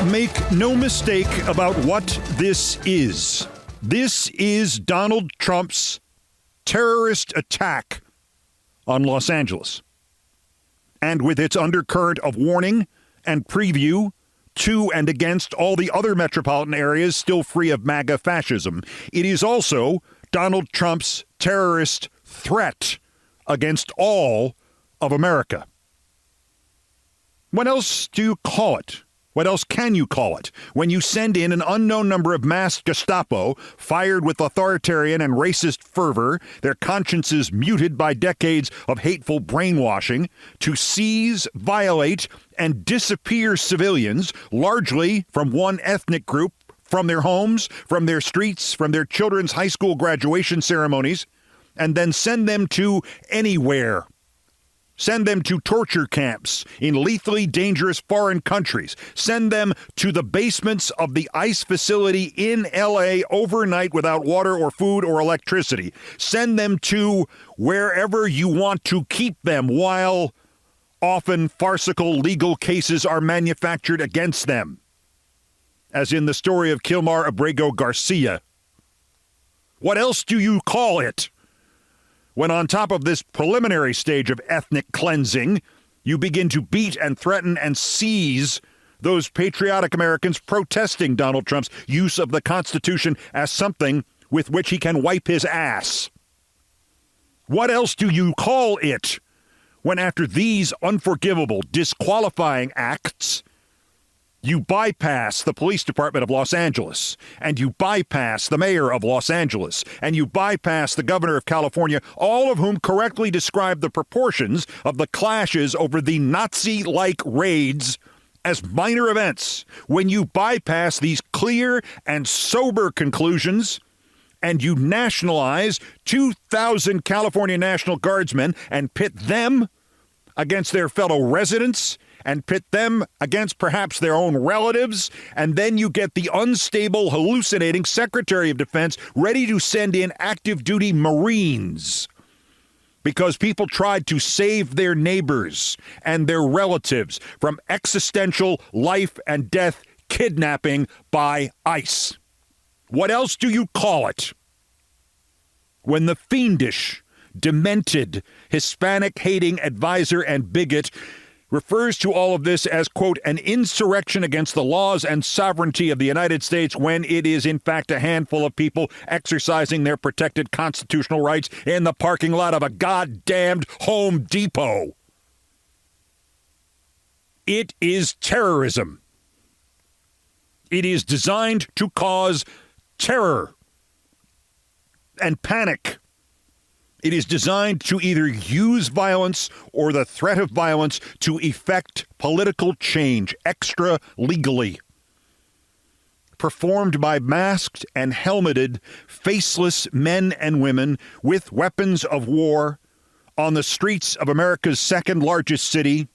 Make no mistake about what this is. This is Donald Trump's terrorist attack on Los Angeles. And with its undercurrent of warning and preview to and against all the other metropolitan areas still free of MAGA fascism, it is also Donald Trump's terrorist threat against all of America. What else do you call it? What else can you call it when you send in an unknown number of masked Gestapo fired with authoritarian and racist fervor, their consciences muted by decades of hateful brainwashing, to seize, violate, and disappear civilians, largely from one ethnic group, from their homes, from their streets, from their children's high school graduation ceremonies, and then send them to anywhere. Send them to torture camps in lethally dangerous foreign countries. Send them to the basements of the ICE facility in L.A. overnight without water or food or electricity. Send them to wherever you want to keep them while often farcical legal cases are manufactured against them, as in the story of Kilmar Abrego Garcia. What else do you call it when on top of this preliminary stage of ethnic cleansing, you begin to beat and threaten and seize those patriotic Americans protesting Donald Trump's use of the Constitution as something with which he can wipe his ass? What else do you call it when after these unforgivable, disqualifying acts, you bypass the police department of Los Angeles, and you bypass the mayor of Los Angeles, and you bypass the governor of California, all of whom correctly describe the proportions of the clashes over the Nazi-like raids as minor events? When you bypass these clear and sober conclusions, and you nationalize 2,000 California National Guardsmen and pit them against their fellow residents, and pit them against perhaps their own relatives, and then you get the unstable, hallucinating Secretary of Defense ready to send in active duty Marines because people tried to save their neighbors and their relatives from existential life and death kidnapping by ICE. What else do you call it when the fiendish, demented, Hispanic-hating advisor and bigot refers to all of this as, quote, an insurrection against the laws and sovereignty of the United States, when it is, in fact, a handful of people exercising their protected constitutional rights in the parking lot of a goddamned Home Depot? It is terrorism. It is designed to cause terror and panic. It is designed to either use violence or the threat of violence to effect political change extra-legally. Performed by masked and helmeted, faceless men and women with weapons of war on the streets of America's second-largest city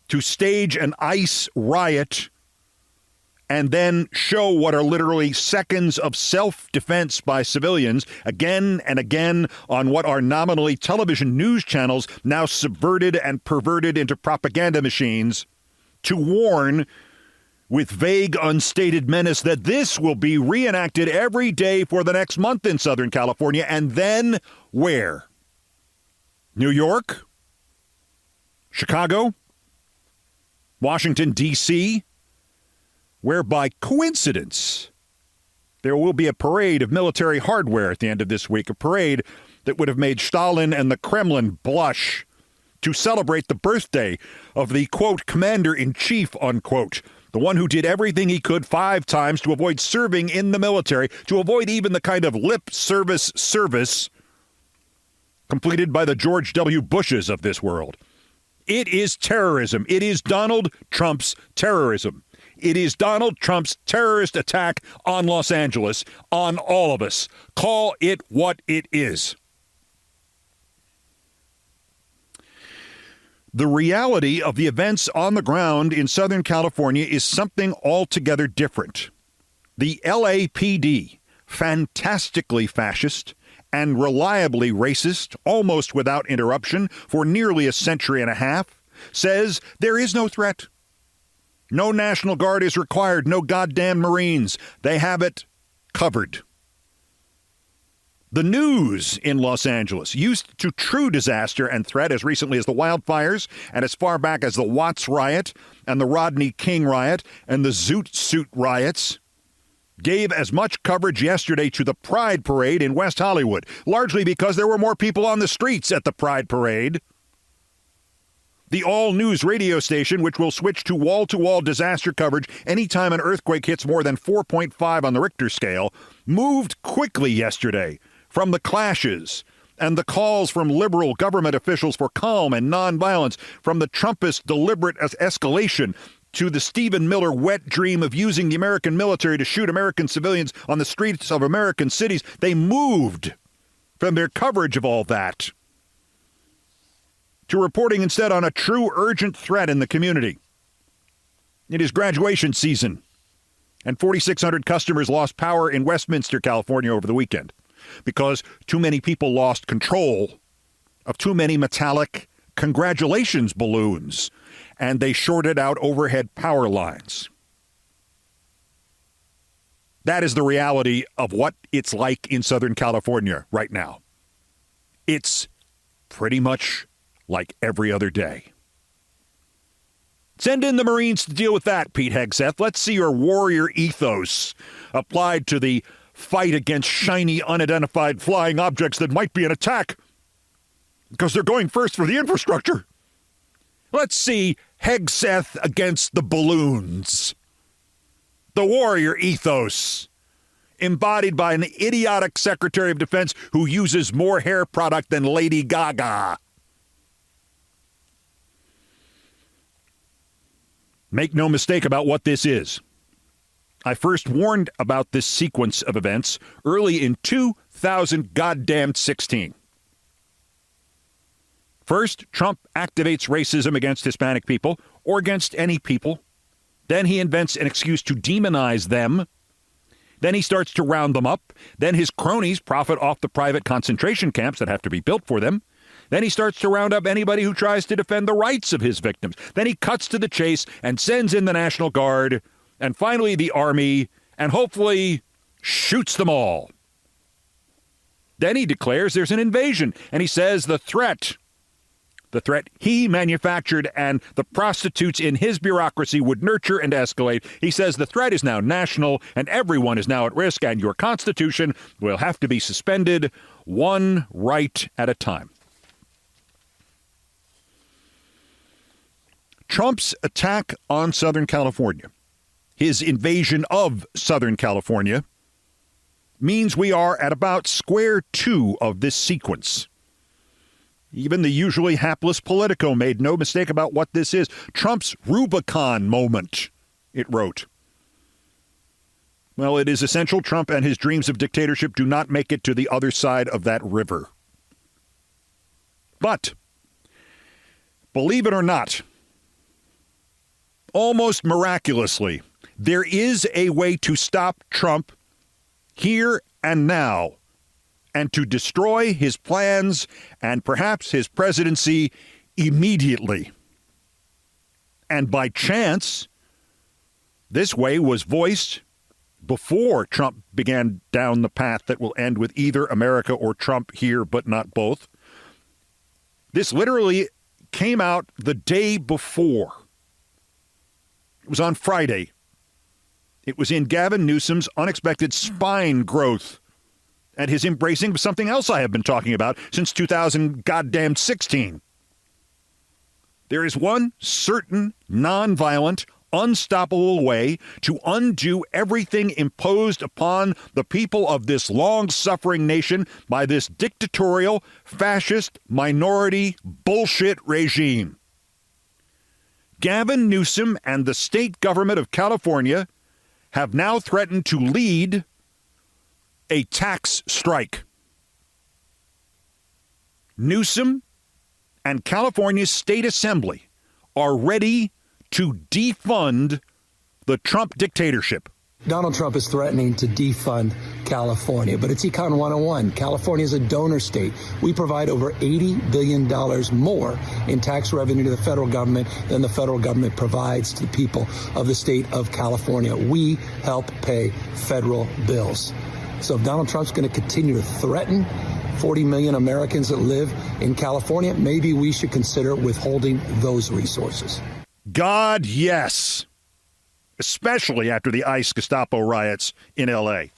to stage an ICE riot and then show what are literally seconds of self-defense by civilians again and again on what are nominally television news channels now subverted and perverted into propaganda machines, to warn with vague, unstated menace that this will be reenacted every day for the next month in Southern California. And then where? New York? Chicago? Washington, D.C., where by coincidence there will be a parade of military hardware at the end of this week, a parade that would have made Stalin and the Kremlin blush, to celebrate the birthday of the, quote, commander-in-chief, unquote, the one who did everything he could 5 times to avoid serving in the military, to avoid even the kind of lip service completed by the George W. Bushes of this world. It is terrorism. It is Donald Trump's terrorism. It is Donald Trump's terrorist attack on Los Angeles, on all of us. Call it what it is. The reality of the events on the ground in Southern California is something altogether different. The LAPD, fantastically fascist and reliably racist, almost without interruption, for nearly a century and a half, says there is no threat. No National Guard is required. No goddamn Marines. They have it covered. The news in Los Angeles, used to true disaster and threat as recently as the wildfires and as far back as the Watts riot and the Rodney King riot and the Zoot Suit riots, gave as much coverage yesterday to the Pride Parade in West Hollywood, largely because there were more people on the streets at the Pride Parade. The all-news radio station, which will switch to wall-to-wall disaster coverage anytime an earthquake hits more than 4.5 on the Richter scale, moved quickly yesterday from the clashes and the calls from liberal government officials for calm and nonviolence, from the Trumpist deliberate escalation to the Stephen Miller wet dream of using the American military to shoot American civilians on the streets of American cities. They moved from their coverage of all that to reporting instead on a true urgent threat in the community. It is graduation season, and 4,600 customers lost power in Westminster, California over the weekend because too many people lost control of too many metallic congratulations balloons, and they shorted out overhead power lines. That is the reality of what it's like in Southern California right now. It's pretty much like every other day. Send in the Marines to deal with that, Pete Hegseth. Let's see your warrior ethos applied to the fight against shiny, unidentified flying objects that might be an attack, because they're going first for the infrastructure. Let's see Hegseth against the balloons. The warrior ethos, embodied by an idiotic Secretary of Defense who uses more hair product than Lady Gaga. Make no mistake about what this is. I first warned about this sequence of events early in 2016. First, Trump activates racism against Hispanic people or against any people. Then he invents an excuse to demonize them. Then he starts to round them up. Then his cronies profit off the private concentration camps that have to be built for them. Then he starts to round up anybody who tries to defend the rights of his victims. Then he cuts to the chase and sends in the National Guard and finally the Army and hopefully shoots them all. Then he declares there's an invasion and he says the threat he manufactured and the prostitutes in his bureaucracy would nurture and escalate. He says the threat is now national and everyone is now at risk and your Constitution will have to be suspended one right at a time. Trump's attack on Southern California, his invasion of Southern California, means we are at about square two of this sequence. Even the usually hapless Politico made no mistake about what this is. Trump's Rubicon moment, it wrote. Well, it is essential Trump and his dreams of dictatorship do not make it to the other side of that river. But, believe it or not, almost miraculously, there is a way to stop Trump here and now and to destroy his plans and perhaps his presidency immediately. And by chance, this way was voiced before Trump began down the path that will end with either America or Trump here, but not both. This literally came out the day before. It was on Friday. It was in Gavin Newsom's unexpected spine growth and his embracing of something else I have been talking about since 2016. There is one certain, nonviolent, unstoppable way to undo everything imposed upon the people of this long-suffering nation by this dictatorial, fascist, minority bullshit regime. Gavin Newsom and the state government of California have now threatened to lead a tax strike. Newsom and California's state assembly are ready to defund the Trump dictatorship. Donald Trump is threatening to defund California, but it's Econ 101. California is a donor state. We provide over $80 billion more in tax revenue to the federal government than the federal government provides to the people of the state of California. We help pay federal bills. So if Donald Trump's going to continue to threaten 40 million Americans that live in California, maybe we should consider withholding those resources. God, yes. Especially after the ICE Gestapo riots in L.A.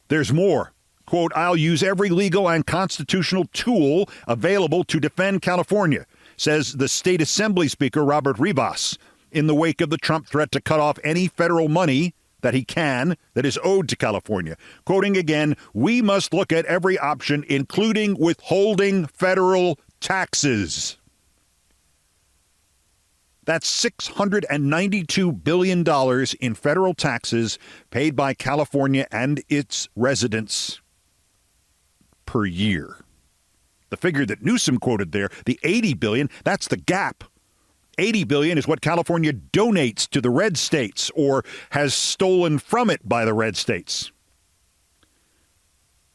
There's more. Quote, I'll use every legal and constitutional tool available to defend California, says the state assembly speaker, Robert Rivas, in the wake of the Trump threat to cut off any federal money that he can that is owed to California. Quoting again, we must look at every option, including withholding federal taxes. That's $692 billion in federal taxes paid by California and its residents per year. The figure that Newsom quoted there, the $80 billion, that's the gap. $80 billion is what California donates to the red states or has stolen from it by the red states.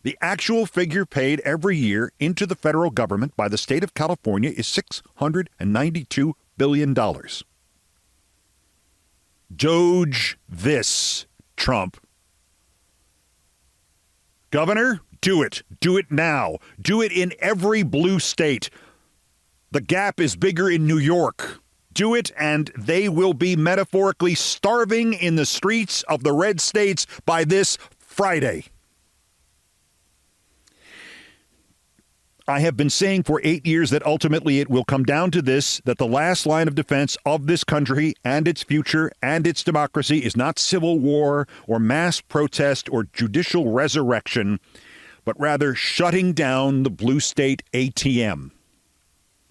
The actual figure paid every year into the federal government by the state of California is $692 billion. Doge this, Trump. Governor, do it. Do it now. Do it in every blue state. The gap is bigger in New York. Do it, and they will be metaphorically starving in the streets of the red states by this Friday. I have been saying for 8 years that ultimately it will come down to this, that the last line of defense of this country and its future and its democracy is not civil war or mass protest or judicial resurrection, but rather shutting down the blue state ATM.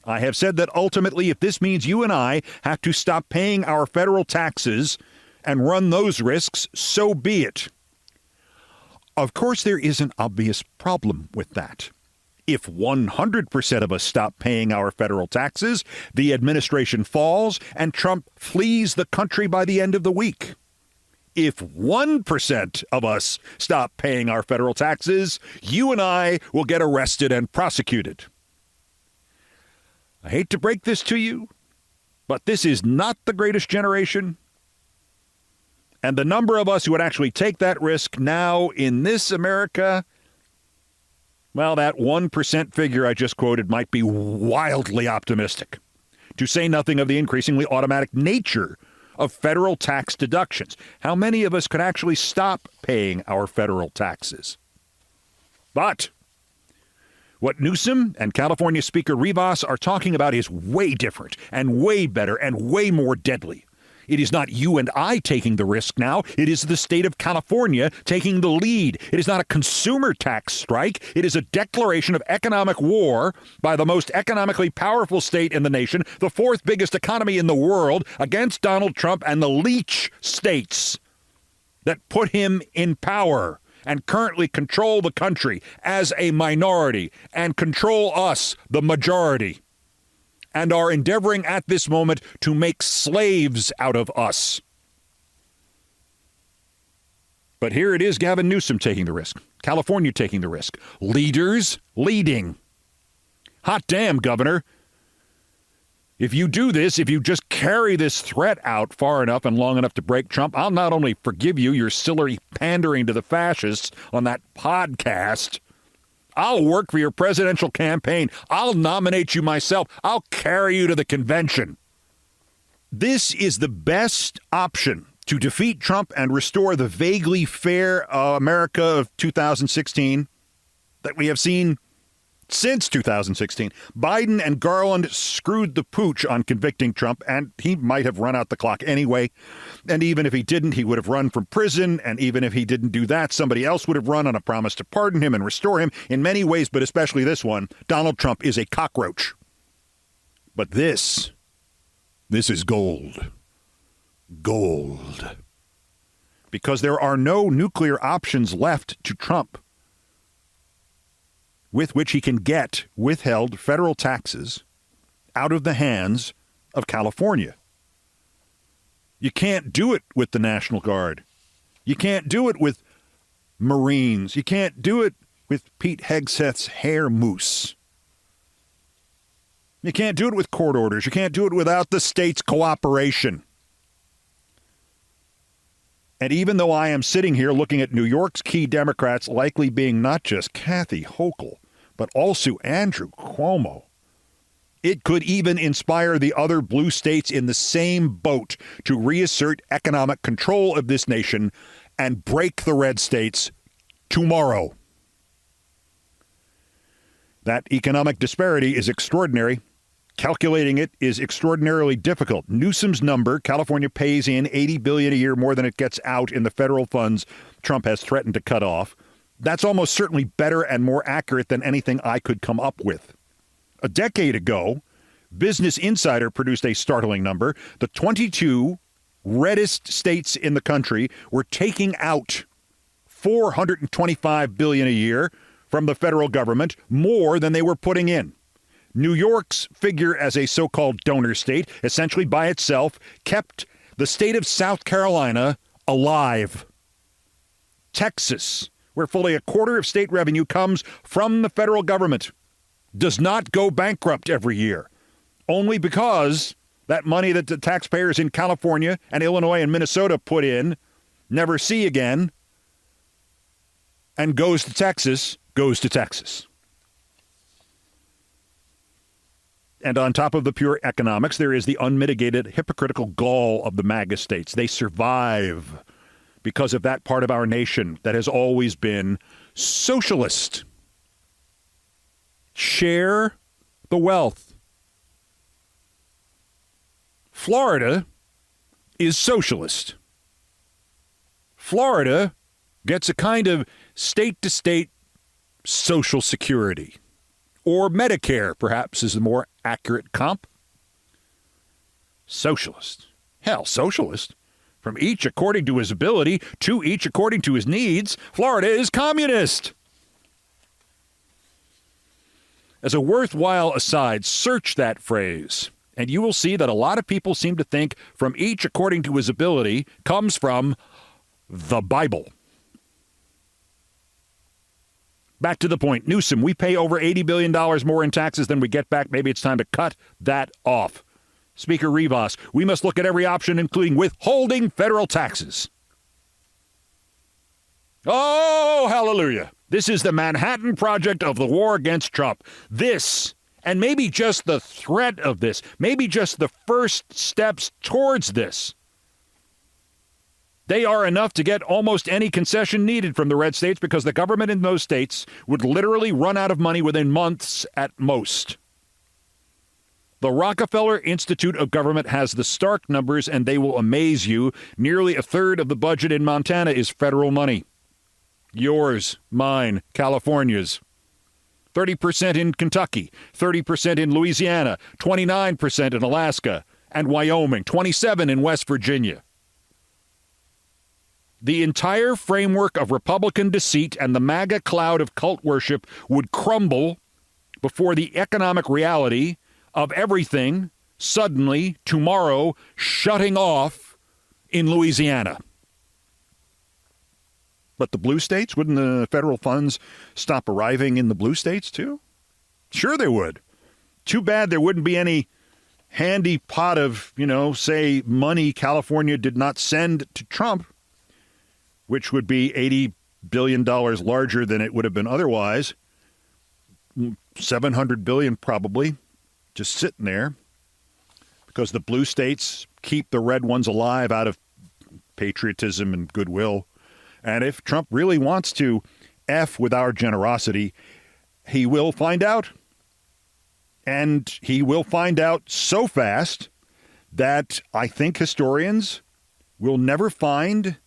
I have said that ultimately, if this means you and I have to stop paying our federal taxes and run those risks, so be it. Of course, there is an obvious problem with that. If 100% of us stop paying our federal taxes, the administration falls and Trump flees the country by the end of the week. If 1% of us stop paying our federal taxes, you and I will get arrested and prosecuted. I hate to break this to you, but this is not the greatest generation. And the number of us who would actually take that risk now in this America, well, that 1% figure I just quoted might be wildly optimistic, to say nothing of the increasingly automatic nature of federal tax deductions. How many of us could actually stop paying our federal taxes? But what Newsom and California Speaker Rivas are talking about is way different and way better and way more deadly. It is not you and I taking the risk now. It is the state of California taking the lead. It is not a consumer tax strike. It is a declaration of economic war by the most economically powerful state in the nation, the fourth biggest economy in the world, against Donald Trump and the leech states that put him in power and currently control the country as a minority and control us, the majority, and are endeavoring at this moment to make slaves out of us. But here it is, Gavin Newsom taking the risk, California taking the risk, leaders leading. Hot damn, Governor. If you do this, if you just carry this threat out far enough and long enough to break Trump, I'll not only forgive you your silly pandering to the fascists on that podcast, I'll work for your presidential campaign. I'll nominate you myself. I'll carry you to the convention. This is the best option to defeat Trump and restore the vaguely fair America of 2016 that we have seen since 2016. Biden and Garland screwed the pooch on convicting Trump, and he might have run out the clock anyway. And even if he didn't, he would have run from prison. And even if he didn't do that, somebody else would have run on a promise to pardon him and restore him. In many ways, but especially this one, Donald Trump is a cockroach. But this is gold. Gold. Because there are no nuclear options left to Trump with which he can get withheld federal taxes out of the hands of California. You can't do it with the National Guard. You can't do it with Marines. You can't do it with Pete Hegseth's hair mousse. You can't do it with court orders. You can't do it without the state's cooperation. And even though I am sitting here looking at New York's key Democrats likely being not just Kathy Hochul, but also Andrew Cuomo, it could even inspire the other blue states in the same boat to reassert economic control of this nation and break the red states tomorrow. That economic disparity is extraordinary. Calculating it is extraordinarily difficult. Newsom's number, California pays in $80 billion a year more than it gets out in the federal funds Trump has threatened to cut off. That's almost certainly better and more accurate than anything I could come up with. A decade ago, Business Insider produced a startling number. The 22 reddest states in the country were taking out $425 billion a year from the federal government, more than they were putting in. New York's figure as a so-called donor state, essentially by itself, kept the state of South Carolina alive. Texas, where fully a quarter of state revenue comes from the federal government, does not go bankrupt every year, only because that money that the taxpayers in California and Illinois and Minnesota put in, never see again, and goes to Texas. And on top of the pure economics, there is the unmitigated hypocritical gall of the MAGA states. They survive because of that part of our nation that has always been socialist. Share the wealth. Florida is socialist. Florida gets a kind of state-to-state Social Security. Or Medicare, perhaps, is a more accurate comp. Socialist. Hell, socialist. From each according to his ability, to each according to his needs, Florida is communist. As a worthwhile aside, search that phrase, and you will see that a lot of people seem to think from each according to his ability comes from the Bible. Back to the point. Newsom, we pay over $80 billion more in taxes than we get back. Maybe it's time to cut that off. Speaker Rivas, we must look at every option, including withholding federal taxes. Oh, hallelujah. This is the Manhattan Project of the war against Trump. This, and maybe just the threat of this, maybe just the first steps towards this, they are enough to get almost any concession needed from the red states because the government in those states would literally run out of money within months at most. The Rockefeller Institute of Government has the stark numbers, and they will amaze you. Nearly a third of the budget in Montana is federal money. Yours, mine, California's. 30% in Kentucky, 30% in Louisiana, 29% in Alaska and Wyoming, 27% in West Virginia. The entire framework of Republican deceit and the MAGA cloud of cult worship would crumble before the economic reality of everything suddenly, tomorrow, shutting off in Louisiana. But the blue states, wouldn't the federal funds stop arriving in the blue states too? Sure they would. Too bad there wouldn't be any handy pot of, say, money California did not send to Trump, which would be $80 billion larger than it would have been otherwise. $700 billion probably, just sitting there, because the blue states keep the red ones alive out of patriotism and goodwill. And if Trump really wants to F with our generosity, he will find out. And he will find out so fast that I think historians will never find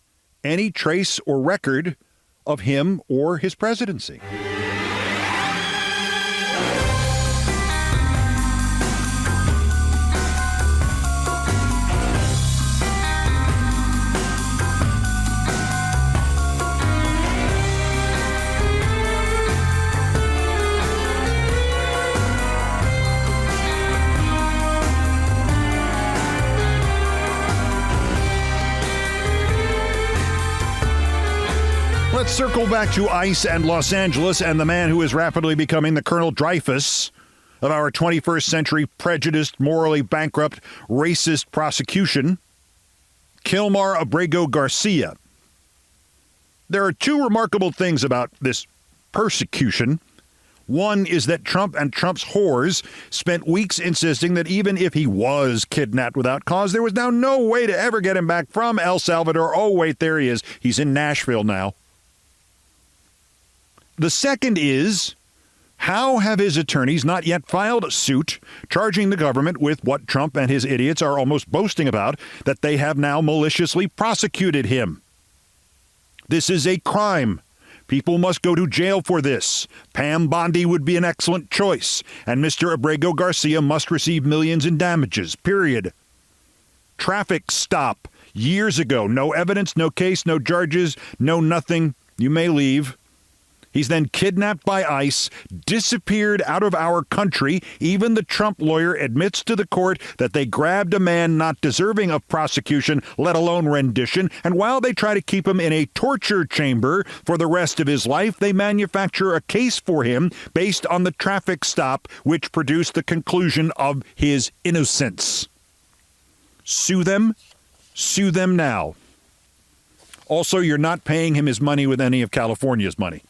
any trace or record of him or his presidency. Let's circle back to ICE and Los Angeles and the man who is rapidly becoming the Colonel Dreyfus of our 21st century prejudiced, morally bankrupt, racist prosecution, Kilmar Abrego Garcia. There are two remarkable things about this persecution. One is that Trump and Trump's whores spent weeks insisting that even if he was kidnapped without cause, there was now no way to ever get him back from El Salvador. Oh, wait, there he is. He's in Nashville now. The second is, how have his attorneys not yet filed a suit charging the government with what Trump and his idiots are almost boasting about, that they have now maliciously prosecuted him? This is a crime. People must go to jail for this. Pam Bondi would be an excellent choice, and Mr. Abrego Garcia must receive millions in damages, period. Traffic stop years ago. No evidence, no case, no charges, no nothing. You may leave. He's then kidnapped by ICE, disappeared out of our country. Even the Trump lawyer admits to the court that they grabbed a man not deserving of prosecution, let alone rendition. And while they try to keep him in a torture chamber for the rest of his life, they manufacture a case for him based on the traffic stop, which produced the conclusion of his innocence. Sue them. Sue them now. Also, you're not paying him his money with any of California's money.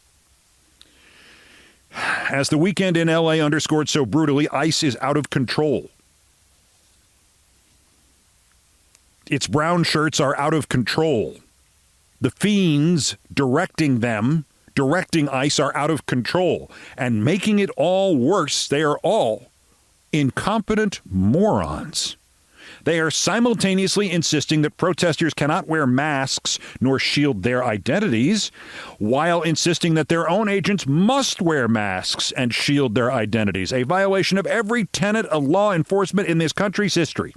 As the weekend in L.A. underscored so brutally, ICE is out of control. Its brown shirts are out of control. The fiends directing ICE are out of control. And making it all worse, they are all incompetent morons. They are simultaneously insisting that protesters cannot wear masks nor shield their identities, while insisting that their own agents must wear masks and shield their identities, a violation of every tenet of law enforcement in this country's history.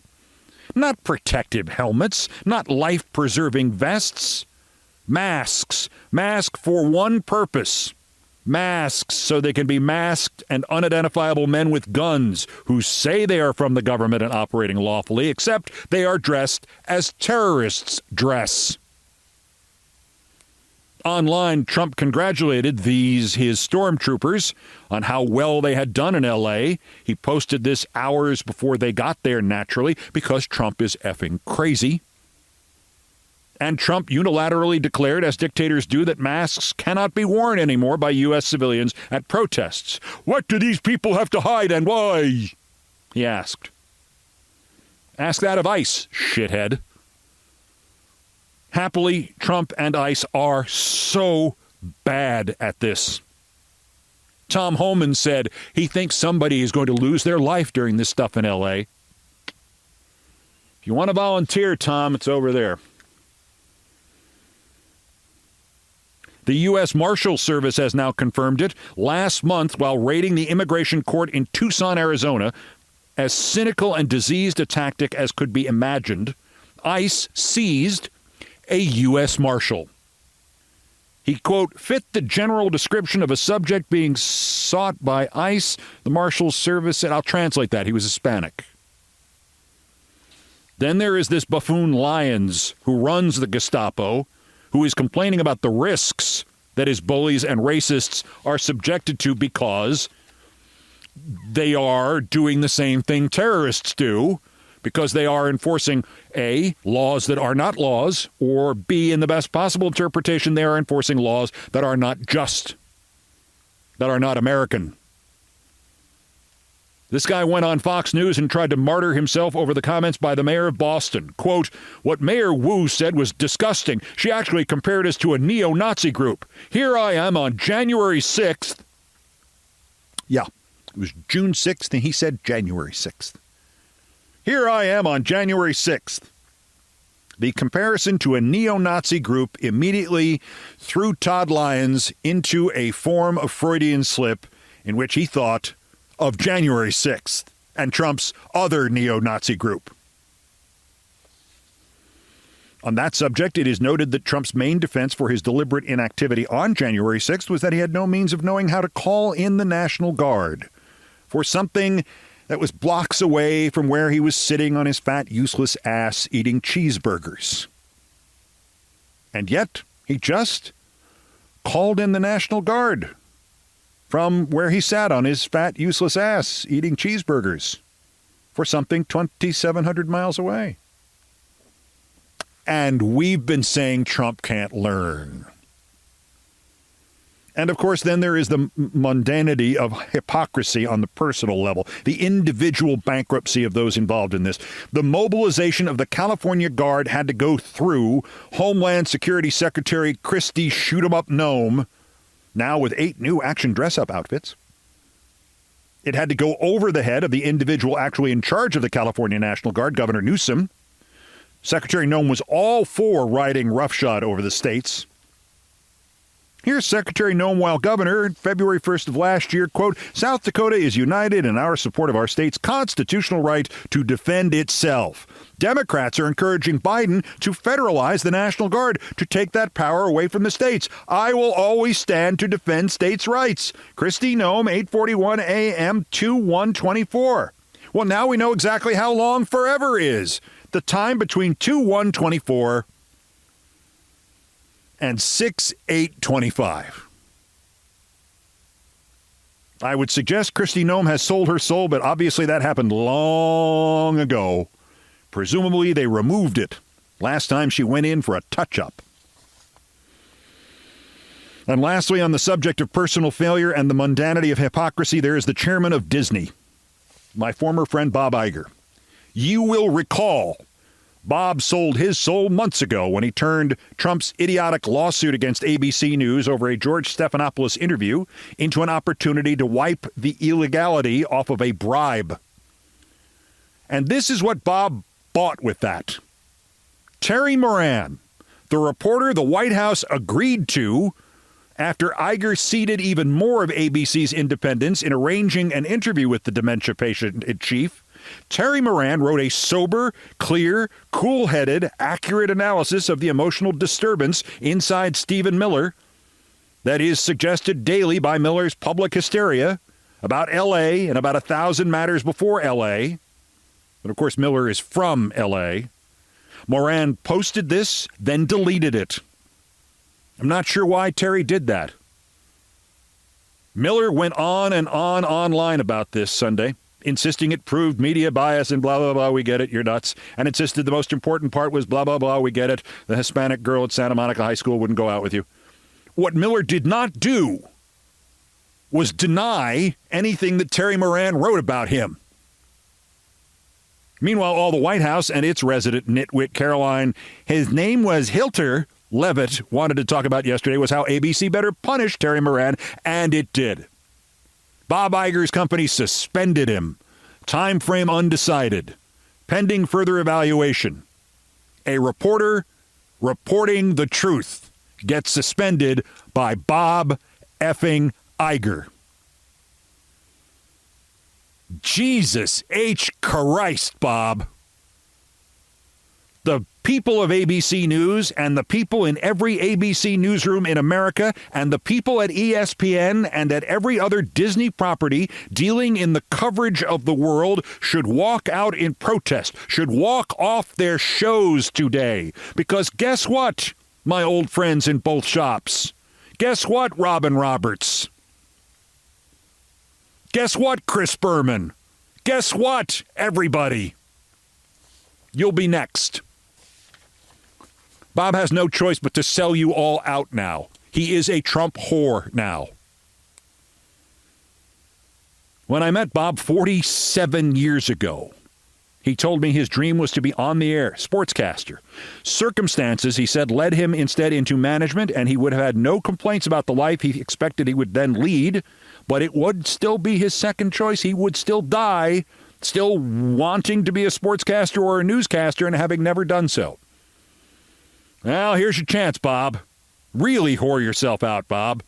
Not protective helmets, not life-preserving vests. Masks. Mask for one purpose. Masks so they can be masked and unidentifiable men with guns who say they are from the government and operating lawfully, except they are dressed as terrorists dress. Online, Trump congratulated his stormtroopers on how well they had done in L.A. He posted this hours before they got there, naturally, because Trump is effing crazy. And Trump unilaterally declared, as dictators do, that masks cannot be worn anymore by U.S. civilians at protests. What do these people have to hide and why? He asked. Ask that of ICE, shithead. Happily, Trump and ICE are so bad at this. Tom Homan said he thinks somebody is going to lose their life during this stuff in L.A. If you want to volunteer, Tom, it's over there. The U.S. Marshal Service has now confirmed it. Last month, while raiding the immigration court in Tucson, Arizona, as cynical and diseased a tactic as could be imagined, ICE seized a U.S. Marshal. He, quote, fit the general description of a subject being sought by ICE. The Marshal Service said, I'll translate that. He was Hispanic. Then there is this buffoon Lyons, who runs the Gestapo, who is complaining about the risks that his bullies and racists are subjected to because they are doing the same thing terrorists do, because they are enforcing, A, laws that are not laws, or B, in the best possible interpretation, they are enforcing laws that are not just, that are not American. This guy went on Fox News and tried to martyr himself over the comments by the mayor of Boston. Quote, what Mayor Wu said was disgusting. She actually compared us to a neo-Nazi group. Here I am on January 6th. Yeah, it was June 6th, and he said January 6th. Here I am on January 6th. The comparison to a neo-Nazi group immediately threw Todd Lyons into a form of Freudian slip in which he thought of January 6th and Trump's other neo-Nazi group. On that subject, it is noted that Trump's main defense for his deliberate inactivity on January 6th was that he had no means of knowing how to call in the National Guard for something that was blocks away from where he was sitting on his fat, useless ass eating cheeseburgers. And yet, he just called in the National Guard from where he sat on his fat, useless ass eating cheeseburgers for something 2,700 miles away. And we've been saying Trump can't learn. And, of course, then there is the mundanity of hypocrisy on the personal level, the individual bankruptcy of those involved in this. The mobilization of the California Guard had to go through Homeland Security Secretary Christie Shoot-'em-up Nome, now with 8 new action dress-up outfits. It had to go over the head of the individual actually in charge of the California National Guard, Governor Newsom. Secretary Nome was all for riding roughshod over the states. Here's Secretary Nome while governor, February 1st of last year, quote, South Dakota is united in our support of our state's constitutional right to defend itself. Democrats are encouraging Biden to federalize the National Guard, to take that power away from the states. I will always stand to defend states' rights. Christy Nome, 8:41 a.m., 2/1/24. Well, now we know exactly how long forever is. The time between 2/1/24 and 6/8/25. I would suggest Christy Nome has sold her soul, but obviously that happened long ago. Presumably they removed it last time she went in for a touch-up. And lastly, on the subject of personal failure and the mundanity of hypocrisy, there is the chairman of Disney, my former friend Bob Iger. You will recall Bob sold his soul months ago when he turned Trump's idiotic lawsuit against ABC News over a George Stephanopoulos interview into an opportunity to wipe the illegality off of a bribe. And this is what Bob bought with that. Terry Moran, the reporter the White House agreed to after Iger ceded even more of ABC's independence in arranging an interview with the dementia patient in chief, Terry Moran wrote a sober, clear, cool-headed, accurate analysis of the emotional disturbance inside Stephen Miller that is suggested daily by Miller's public hysteria about L.A. and about 1,000 matters before L.A. But, of course, Miller is from L.A. Moran posted this, then deleted it. I'm not sure why Terry did that. Miller went on and on online about this Sunday, insisting it proved media bias and blah, blah, blah, we get it, you're nuts, and insisted the most important part was blah, blah, blah, we get it, the Hispanic girl at Santa Monica High School wouldn't go out with you. What Miller did not do was deny anything that Terry Moran wrote about him. Meanwhile, all the White House and its resident nitwit Caroline, his name was Hilter Levitt, wanted to talk about yesterday was how ABC better punish Terry Moran, and it did. Bob Iger's company suspended him. Time frame undecided. Pending further evaluation. A reporter reporting the truth gets suspended by Bob effing Iger. Jesus H. Christ, Bob. The people of ABC News and the people in every ABC newsroom in America and the people at ESPN and at every other Disney property dealing in the coverage of the world should walk out in protest, should walk off their shows today. Because guess what, my old friends in both shops? Guess what, Robin Roberts? Guess what, Chris Berman? Guess what, everybody? You'll be next. Bob has no choice but to sell you all out now. He is a Trump whore now. When I met Bob 47 years ago, he told me his dream was to be on the air, sportscaster. Circumstances, he said, led him instead into management, and he would have had no complaints about the life he expected he would then lead, but it would still be his second choice. He would still die, still wanting to be a sportscaster or a newscaster and having never done so. Well, here's your chance, Bob. Really whore yourself out, Bob.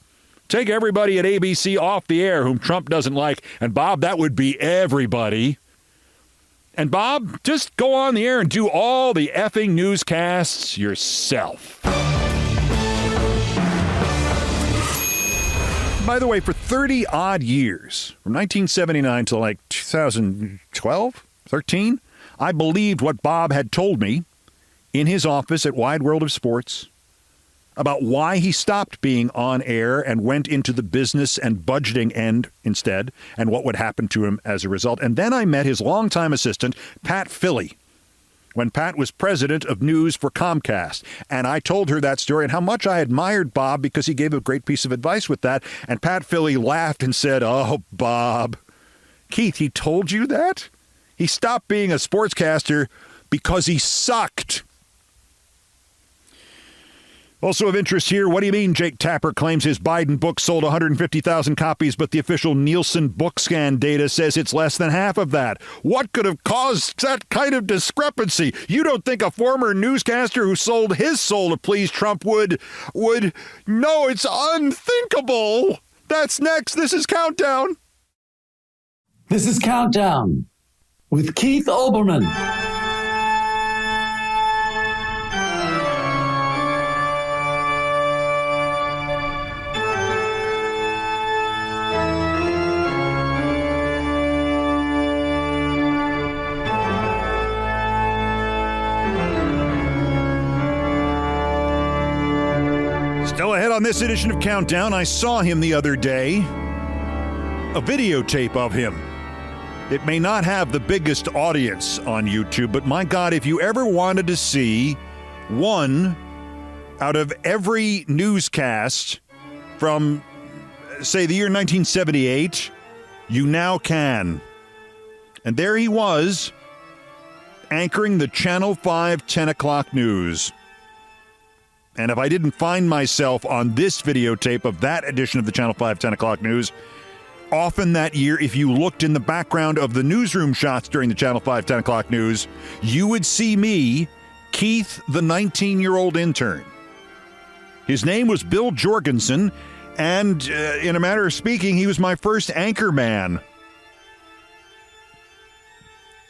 Take everybody at ABC off the air whom Trump doesn't like, and Bob, that would be everybody. And Bob, just go on the air and do all the effing newscasts yourself. By the way, for 30-odd years, from 1979 to like 2012, 13, I believed what Bob had told me in his office at Wide World of Sports about why he stopped being on air and went into the business and budgeting end instead, and what would happen to him as a result. And then I met his longtime assistant, Pat Philly, when Pat was president of news for Comcast. And I told her that story and how much I admired Bob because he gave a great piece of advice with that. And Pat Philly laughed and said, "Oh, Bob, Keith, he told you that? He stopped being a sportscaster because he sucked." Also of interest here, what do you mean Jake Tapper claims his Biden book sold 150,000 copies, but the official Nielsen book scan data says it's less than half of that? What could have caused that kind of discrepancy? You don't think a former newscaster who sold his soul to please Trump would? No, it's unthinkable. That's next. This is Countdown. This is Countdown with Keith Olbermann. Still ahead on this edition of Countdown, I saw him the other day. A videotape of him. It may not have the biggest audience on YouTube, but my God, if you ever wanted to see one out of every newscast from, say, the year 1978, you now can. And there he was, anchoring the Channel 5 10 o'clock news. And if I didn't find myself on this videotape of that edition of the Channel 5 10 o'clock news, often that year, if you looked in the background of the newsroom shots during the Channel 5 10 o'clock news, you would see me, Keith, the 19-year-old intern. His name was Bill Jorgensen, and in a matter of speaking, he was my first anchor man.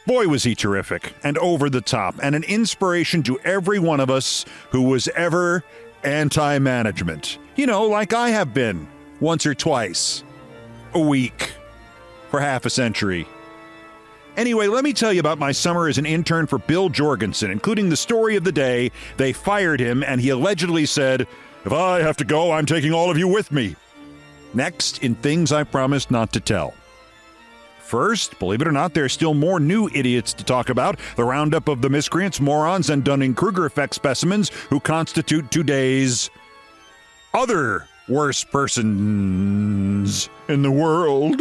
Boy, was he terrific and over the top and an inspiration to every one of us who was ever anti-management. You know, like I have been once or twice a week for half a century. Anyway, let me tell you about my summer as an intern for Bill Jorgensen, including the story of the day they fired him and he allegedly said, "If I have to go, I'm taking all of you with me." Next, in Things I Promised Not to Tell. First, believe it or not, there's still more new idiots to talk about. The roundup of the miscreants, morons, and Dunning-Kruger effect specimens who constitute today's other worst persons in the world.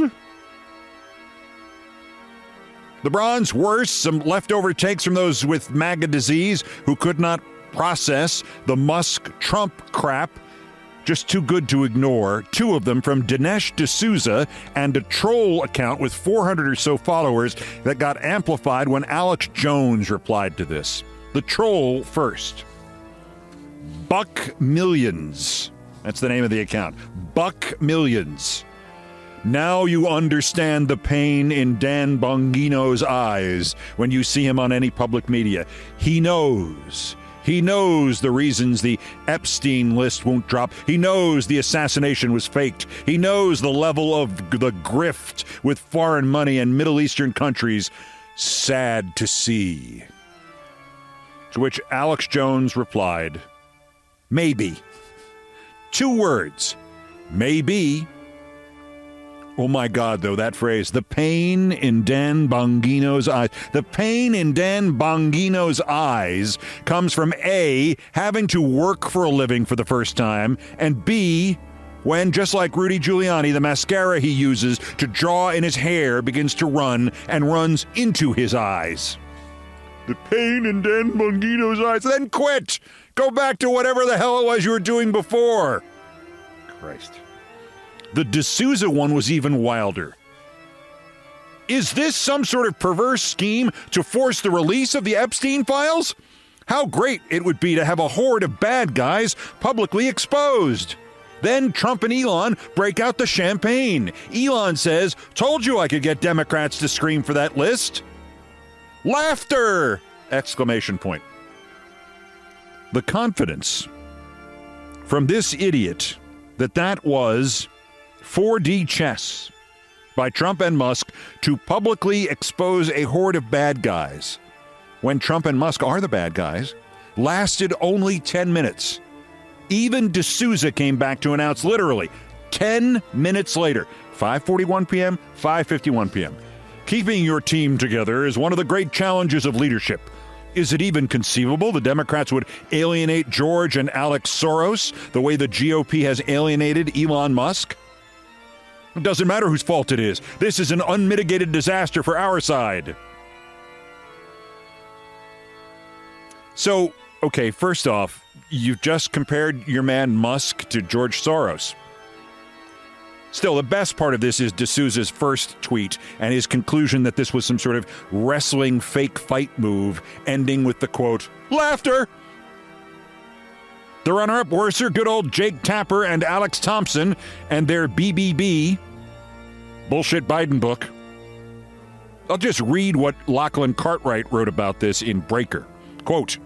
The bronze worse, some leftover takes from those with MAGA disease who could not process the Musk-Trump crap. Just too good to ignore. Two of them from Dinesh D'Souza and a troll account with 400 or so followers that got amplified when Alex Jones replied to this. The troll first. Buck Millions. That's the name of the account. Buck Millions. Now you understand the pain in Dan Bongino's eyes when you see him on any public media. He knows. He knows the reasons the Epstein list won't drop. He knows the assassination was faked. He knows the level of the grift with foreign money and Middle Eastern countries. Sad to see. To which Alex Jones replied, "Maybe." 2 words. Maybe. Oh my God, though, that phrase, the pain in Dan Bongino's eyes. The pain in Dan Bongino's eyes comes from A, having to work for a living for the first time, and B, when, just like Rudy Giuliani, the mascara he uses to draw in his hair begins to run and runs into his eyes. The pain in Dan Bongino's eyes. Then quit. Go back to whatever the hell it was you were doing before. Christ. The D'Souza one was even wilder. Is this some sort of perverse scheme to force the release of the Epstein files? How great it would be to have a horde of bad guys publicly exposed. Then Trump and Elon break out the champagne. Elon says, "Told you I could get Democrats to scream for that list." Laughter! Exclamation point. The confidence from this idiot that was 4D chess by Trump and Musk to publicly expose a horde of bad guys, when Trump and Musk are the bad guys, lasted only 10 minutes. Even D'Souza came back to announce literally 10 minutes later, 5:41 p.m., 5:51 p.m. Keeping your team together is one of the great challenges of leadership. Is it even conceivable the Democrats would alienate George and Alex Soros the way the GOP has alienated Elon Musk? It doesn't matter whose fault it is. This is an unmitigated disaster for our side. So, okay, first off, you've just compared your man Musk to George Soros. Still, the best part of this is D'Souza's first tweet and his conclusion that this was some sort of wrestling fake fight move, ending with the quote, laughter. The runner-up were Sir good old Jake Tapper and Alex Thompson and their BBB, Bullshit Biden book. I'll just read what Lachlan Cartwright wrote about this in Breaker. Quote,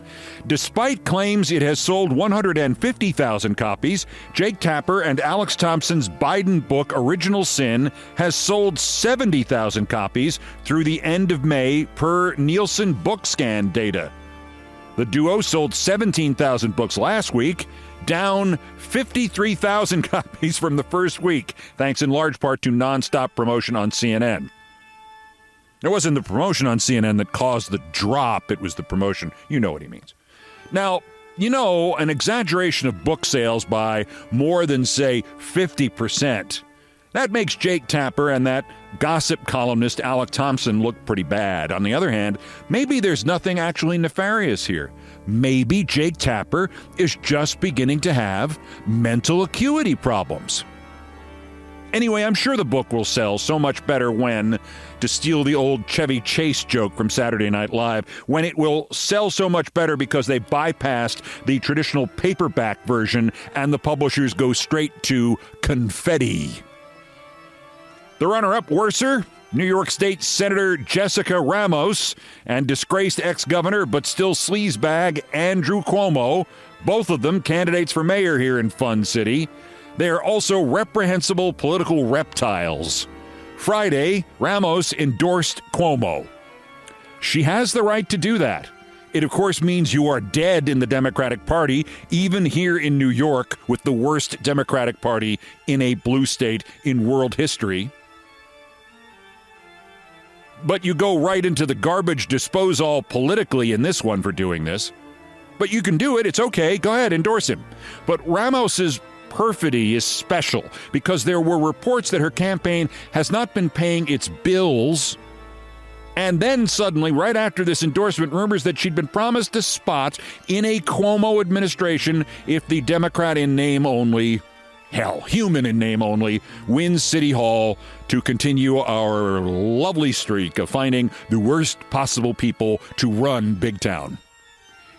despite claims it has sold 150,000 copies, Jake Tapper and Alex Thompson's Biden book Original Sin has sold 70,000 copies through the end of May per Nielsen BookScan data. The duo sold 17,000 books last week, down 53,000 copies from the first week, thanks in large part to nonstop promotion on CNN. It wasn't the promotion on CNN that caused the drop. It was the promotion. You know what he means. Now, an exaggeration of book sales by more than, say, 50%. That makes Jake Tapper and that gossip columnist Alex Thompson look pretty bad. On the other hand, maybe there's nothing actually nefarious here. Maybe Jake Tapper is just beginning to have mental acuity problems. Anyway, I'm sure the book will sell so much better when, to steal the old Chevy Chase joke from Saturday Night Live, when it will sell so much better because they bypassed the traditional paperback version and the publishers go straight to confetti. The runner-up were New York State Senator Jessica Ramos and disgraced ex-governor but still sleazebag Andrew Cuomo, both of them candidates for mayor here in Fun City. They are also reprehensible political reptiles. Friday, Ramos endorsed Cuomo. She has the right to do that. It, of course, means you are dead in the Democratic Party, even here in New York, with the worst Democratic Party in a blue state in world history. But you go right into the garbage disposal politically in this one for doing this. But you can do it. It's okay. Go ahead, endorse him. But Ramos's perfidy is special because there were reports that her campaign has not been paying its bills. And then suddenly, right after this endorsement, rumors that she'd been promised a spot in a Cuomo administration if the Democrat in name only, human in name only, wins City Hall to continue our lovely streak of finding the worst possible people to run Big Town.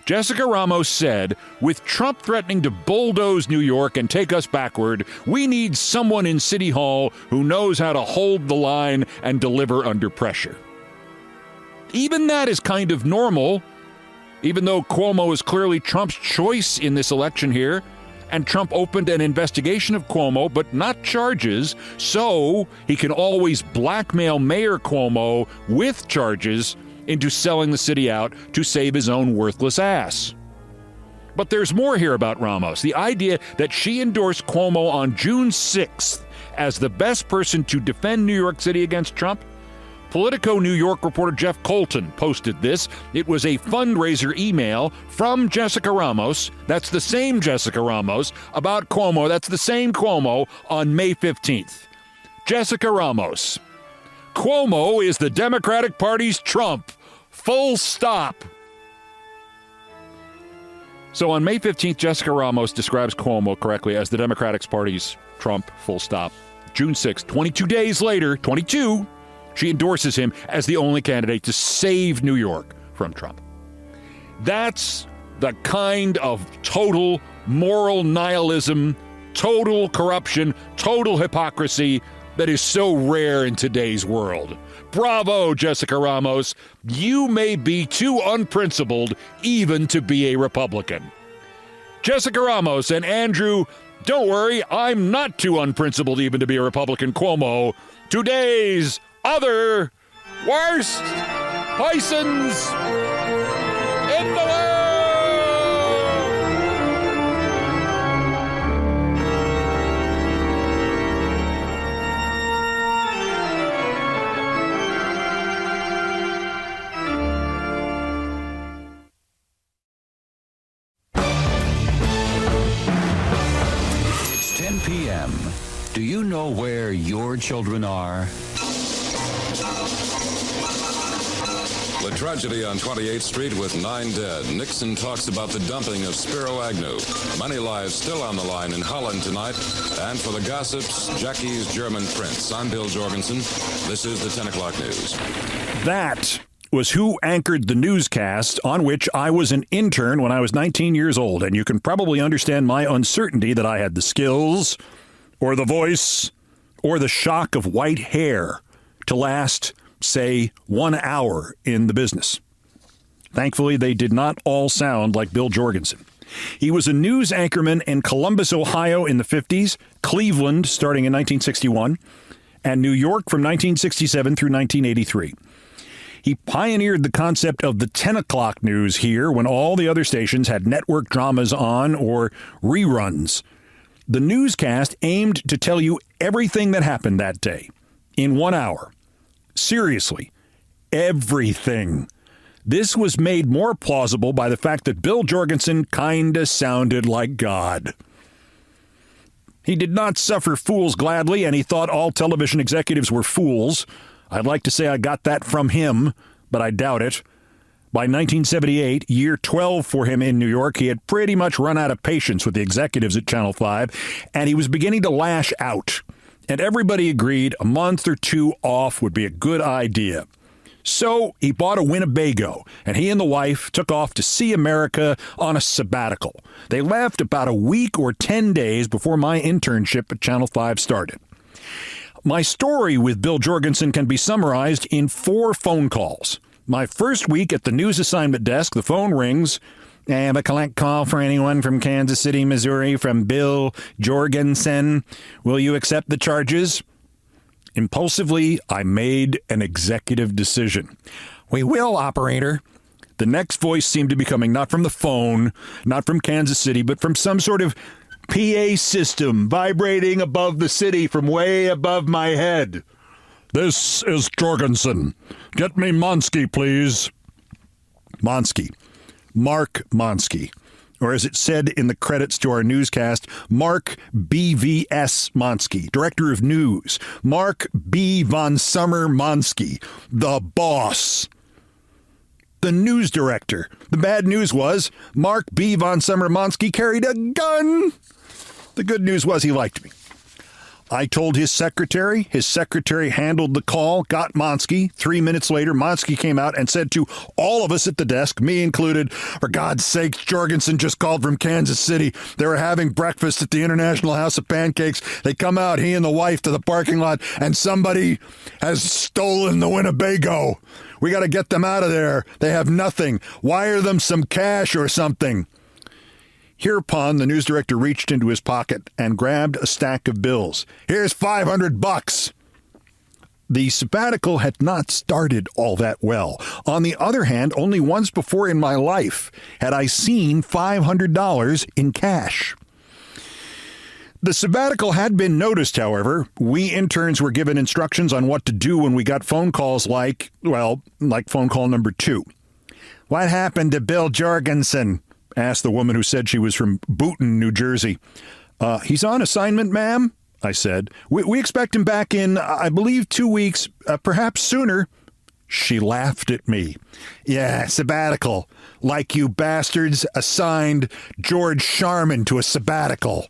Jessica Ramos said, with Trump threatening to bulldoze New York and take us backward, we need someone in City Hall who knows how to hold the line and deliver under pressure. Even that is kind of normal, even though Cuomo is clearly Trump's choice in this election here, and Trump opened an investigation of Cuomo, but not charges, so he can always blackmail Mayor Cuomo with charges into selling the city out to save his own worthless ass. But there's more here about Ramos. The idea that she endorsed Cuomo on June 6th as the best person to defend New York City against Trump. Politico New York reporter Jeff Colton posted this. It was a fundraiser email from Jessica Ramos, that's the same Jessica Ramos, about Cuomo, that's the same Cuomo, on May 15th. Jessica Ramos. Cuomo is the Democratic Party's Trump. Full stop. So on May 15th, Jessica Ramos describes Cuomo correctly as the Democratic Party's Trump. Full stop. June 6th, 22 days later, she endorses him as the only candidate to save New York from Trump. That's the kind of total moral nihilism, total corruption, total hypocrisy that is so rare in today's world. Bravo, Jessica Ramos. You may be too unprincipled even to be a Republican. Jessica Ramos and Andrew, don't worry, I'm not too unprincipled even to be a Republican. Cuomo, today's other worst Bisons in the world. p.m. Do you know where your children are? The tragedy on 28th Street with 9 dead. Nixon talks about the dumping of Spiro Agnew. Many lives still on the line in Holland tonight. And for the gossips, Jackie's German Prince. I'm Bill Jorgensen. This is the 10 o'clock news. That was who anchored the newscast on which I was an intern when I was 19 years old. And you can probably understand my uncertainty that I had the skills or the voice or the shock of white hair to last, say, 1 hour in the business. Thankfully, they did not all sound like Bill Jorgensen. He was a news anchorman in Columbus, Ohio in the 50s, Cleveland starting in 1961, and New York from 1967 through 1983. He pioneered the concept of the 10 o'clock news here when all the other stations had network dramas on or reruns. The newscast aimed to tell you everything that happened that day in 1 hour. Seriously, everything. This was made more plausible by the fact that Bill Jorgensen kinda sounded like God. He did not suffer fools gladly, and he thought all television executives were fools. I'd like to say I got that from him, but I doubt it. By 1978, year 12 for him in New York, he had pretty much run out of patience with the executives at Channel 5, and he was beginning to lash out. And everybody agreed a month or two off would be a good idea. So he bought a Winnebago, and he and the wife took off to see America on a sabbatical. They left about a week or 10 days before my internship at Channel 5 started. My story with Bill Jorgensen can be summarized in 4 phone calls. My first week at the news assignment desk, the phone rings. I have a collect call for anyone from Kansas City, Missouri, from Bill Jorgensen. Will you accept the charges? Impulsively, I made an executive decision. We will, operator. The next voice seemed to be coming not from the phone, not from Kansas City, but from some sort of PA system vibrating above the city from way above my head. This is Jorgensen. Get me Monsky, please. Monsky. Mark Monsky. Or as it said in the credits to our newscast, Mark B.V.S. Monsky, Director of News. Mark B. von Summer Monsky, the boss. The news director. The bad news was Mark B. von Summer Monsky carried a gun. The good news was he liked me. I told his secretary handled the call, got Monsky. 3 minutes later, Monsky came out and said to all of us at the desk, me included, for God's sakes, Jorgensen just called from Kansas City. They were having breakfast at the International House of Pancakes. They come out, he and the wife, to the parking lot, and somebody has stolen the Winnebago. We got to get them out of there. They have nothing. Wire them some cash or something. Hereupon, the news director reached into his pocket and grabbed a stack of bills. Here's $500. The sabbatical had not started all that well. On the other hand, only once before in my life had I seen $500 in cash. The sabbatical had been noticed, however. We interns were given instructions on what to do when we got phone calls like phone call number 2. What happened to Bill Jorgensen? Asked the woman who said she was from Boonton, New Jersey. He's on assignment, ma'am, I said. We expect him back in, I believe, 2 weeks, perhaps sooner. She laughed at me. Yeah, sabbatical. Like you bastards assigned George Sharman to a sabbatical.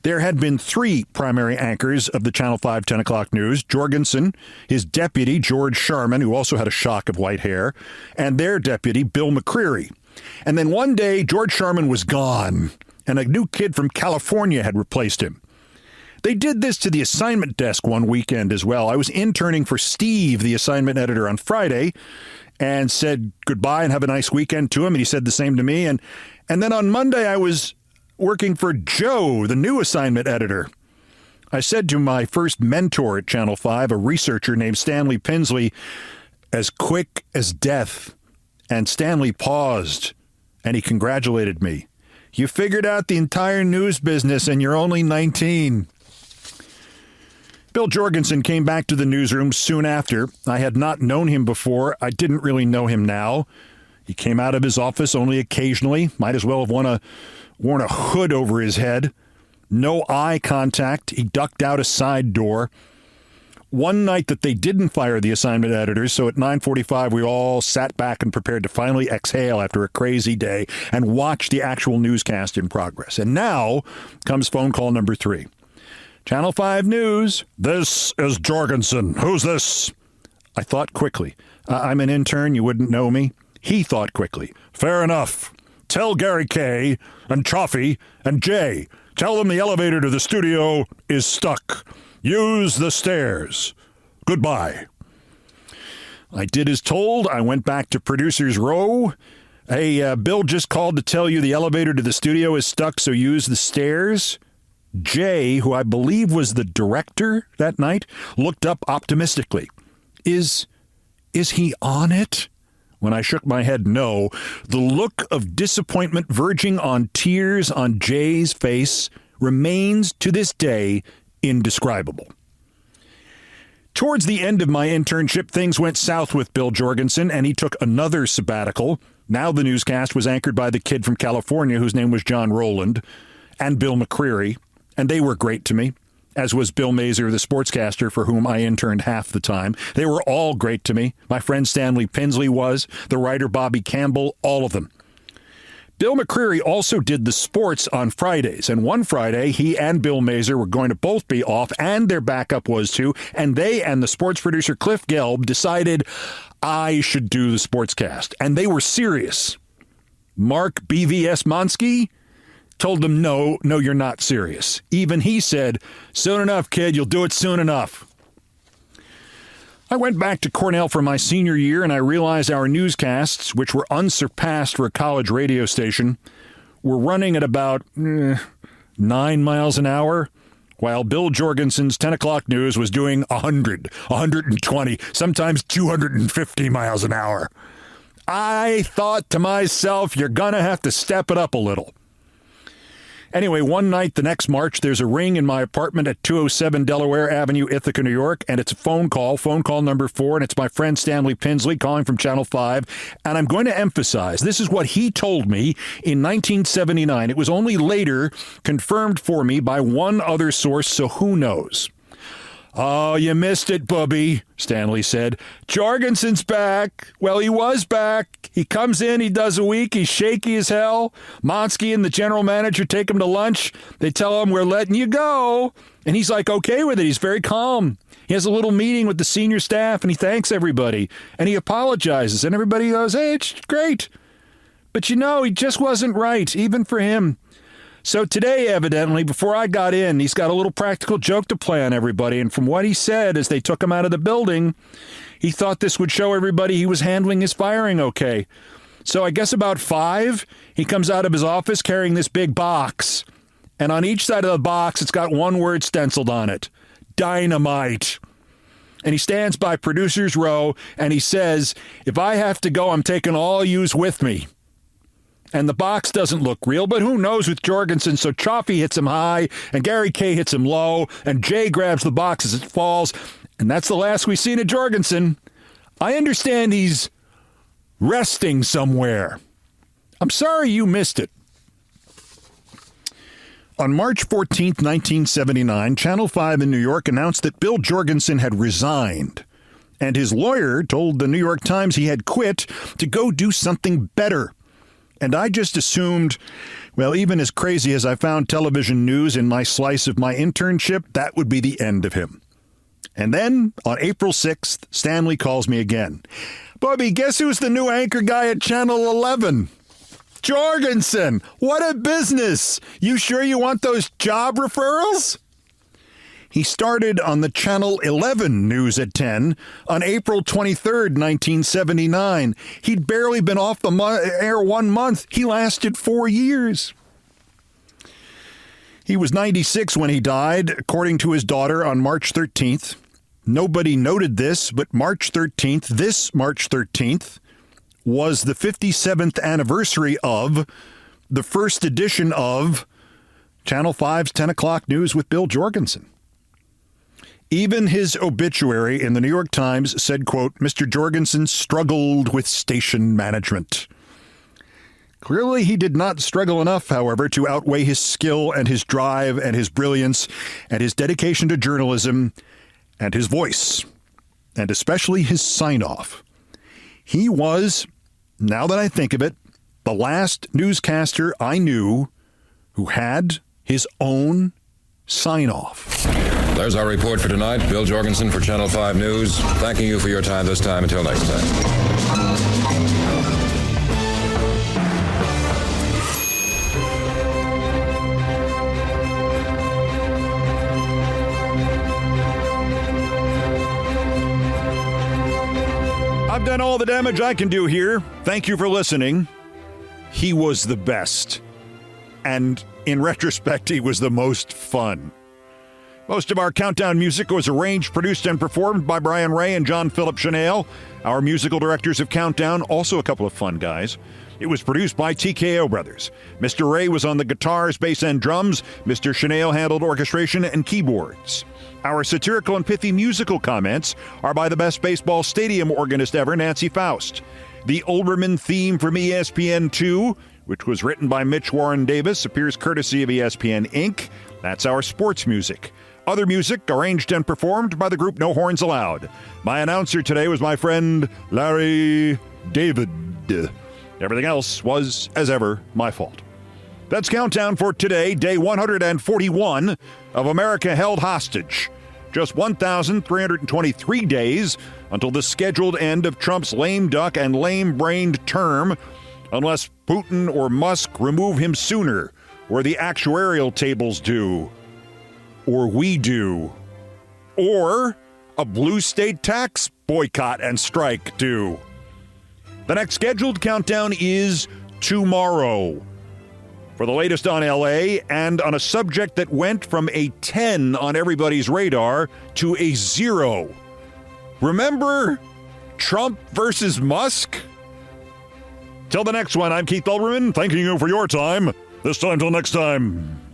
There had been 3 primary anchors of the Channel 5 10 o'clock news, Jorgensen, his deputy, George Sharman, who also had a shock of white hair, and their deputy, Bill McCreary. And then one day, George Sharman was gone, and a new kid from California had replaced him. They did this to the assignment desk one weekend as well. I was interning for Steve, the assignment editor, on Friday, and said goodbye and have a nice weekend to him, and he said the same to me. And then on Monday, I was working for Joe, the new assignment editor. I said to my first mentor at Channel 5, a researcher named Stanley Pinsley, as quick as death. And Stanley paused, and he congratulated me. You figured out the entire news business, and you're only 19. Bill Jorgensen came back to the newsroom soon after. I had not known him before. I didn't really know him now. He came out of his office only occasionally. Might as well have worn a hood over his head. No eye contact. He ducked out a side door. One night that they didn't fire the assignment editors, so at 9:45 we all sat back and prepared to finally exhale after a crazy day and watch the actual newscast in progress. And now comes phone call number 3. Channel 5 News. This is Jorgensen. Who's this? I thought quickly. I'm an intern. You wouldn't know me. He thought quickly. Fair enough. Tell Gary K. and Chaffee and Jay. Tell them the elevator to the studio is stuck. Use the stairs. Goodbye. I did as told. I went back to producer's row. Hey, Bill just called to tell you the elevator to the studio is stuck, so use the stairs. Jay, who I believe was the director that night, looked up optimistically. Is he on it? When I shook my head no, the look of disappointment verging on tears on Jay's face remains to this day indescribable. Towards the end of my internship, things went south with Bill Jorgensen, and he took another sabbatical. Now the newscast was anchored by the kid from California whose name was John Rowland, and Bill McCreary, and they were great to me, as was Bill Mazer, the sportscaster for whom I interned half the time. They were all great to me. My friend Stanley Pinsley was, the writer Bobby Campbell, all of them. Bill McCreary also did the sports on Fridays, and one Friday, he and Bill Mazer were going to both be off, and their backup was too, and they and the sports producer Cliff Gelb decided I should do the sportscast, and they were serious. Mark BVS Monsky told them, no, you're not serious. Even he said, soon enough, kid, you'll do it soon enough. I went back to Cornell for my senior year, and I realized our newscasts, which were unsurpassed for a college radio station, were running at about 9 miles an hour, while Bill Jorgensen's 10 o'clock news was doing 100, 120, sometimes 250 miles an hour. I thought to myself, you're going to have to step it up a little. Anyway, one night the next March, there's a ring in my apartment at 207 Delaware Avenue, Ithaca, New York, and it's a phone call number 4, and it's my friend Stanley Pinsley calling from Channel 5, and I'm going to emphasize, this is what he told me in 1979. It was only later confirmed for me by one other source, so who knows? Oh, you missed it, Bubby, Stanley said. Jorgensen's back. Well, he was back. He comes in, he does a week, he's shaky as hell. Monsky and the general manager take him to lunch. They tell him, we're letting you go. And he's like, okay with it. He's very calm. He has a little meeting with the senior staff, and he thanks everybody. And he apologizes, and everybody goes, hey, it's great. But you know, he just wasn't right, even for him. So today, evidently, before I got in, he's got a little practical joke to play on everybody. And from what he said as they took him out of the building, he thought this would show everybody he was handling his firing okay. So I guess about 5, he comes out of his office carrying this big box. And on each side of the box, it's got one word stenciled on it. Dynamite. And he stands by producer's row and he says, if I have to go, I'm taking all yous with me. And the box doesn't look real, but who knows with Jorgensen? So Chaffee hits him high, and Gary K hits him low, and Jay grabs the box as it falls, and that's the last we've seen of Jorgensen. I understand he's resting somewhere. I'm sorry you missed it. On March 14th, 1979, Channel 5 in New York announced that Bill Jorgensen had resigned, and his lawyer told the New York Times he had quit to go do something better. And I just assumed, well, even as crazy as I found television news in my slice of my internship, that would be the end of him. And then, on April 6th, Stanley calls me again. Bobby, guess who's the new anchor guy at Channel 11? Jorgensen! What a business! You sure you want those job referrals? He started on the Channel 11 news at 10 on April 23rd, 1979. He'd barely been off the air 1 month. He lasted 4 years. He was 96 when he died, according to his daughter, on March 13th. Nobody noted this, but March 13th, was the 57th anniversary of the first edition of Channel 5's 10 o'clock news with Bill Jorgensen. Even his obituary in the New York Times said, quote, Mr. Jorgensen struggled with station management. Clearly, he did not struggle enough, however, to outweigh his skill and his drive and his brilliance and his dedication to journalism and his voice, and especially his sign-off. He was, now that I think of it, the last newscaster I knew who had his own sign-off. There's our report for tonight. Bill Jorgensen for Channel 5 News. Thanking you for your time this time. Until next time. I've done all the damage I can do here. Thank you for listening. He was the best. And in retrospect, he was the most fun. Most of our countdown music was arranged, produced, and performed by Brian Ray and John Philip Chanel, our musical directors of Countdown, also a couple of fun guys. It was produced by TKO Brothers. Mr. Ray was on the guitars, bass, and drums. Mr. Chanel handled orchestration and keyboards. Our satirical and pithy musical comments are by the best baseball stadium organist ever, Nancy Faust. The Olbermann theme from ESPN2, which was written by Mitch Warren Davis, appears courtesy of ESPN Inc. That's our sports music. Other music arranged and performed by the group No Horns Allowed. My announcer today was my friend Larry David. Everything else was, as ever, my fault. That's Countdown for today, day 141 of America Held Hostage. Just 1,323 days until the scheduled end of Trump's lame duck and lame-brained term, unless Putin or Musk remove him sooner, or the actuarial tables do, or we do, or a blue state tax boycott and strike do. The next scheduled countdown is tomorrow. For the latest on LA and on a subject that went from a 10 on everybody's radar to a 0. Remember Trump versus Musk? Till the next one, I'm Keith Olbermann, thanking you for your time. This time till next time.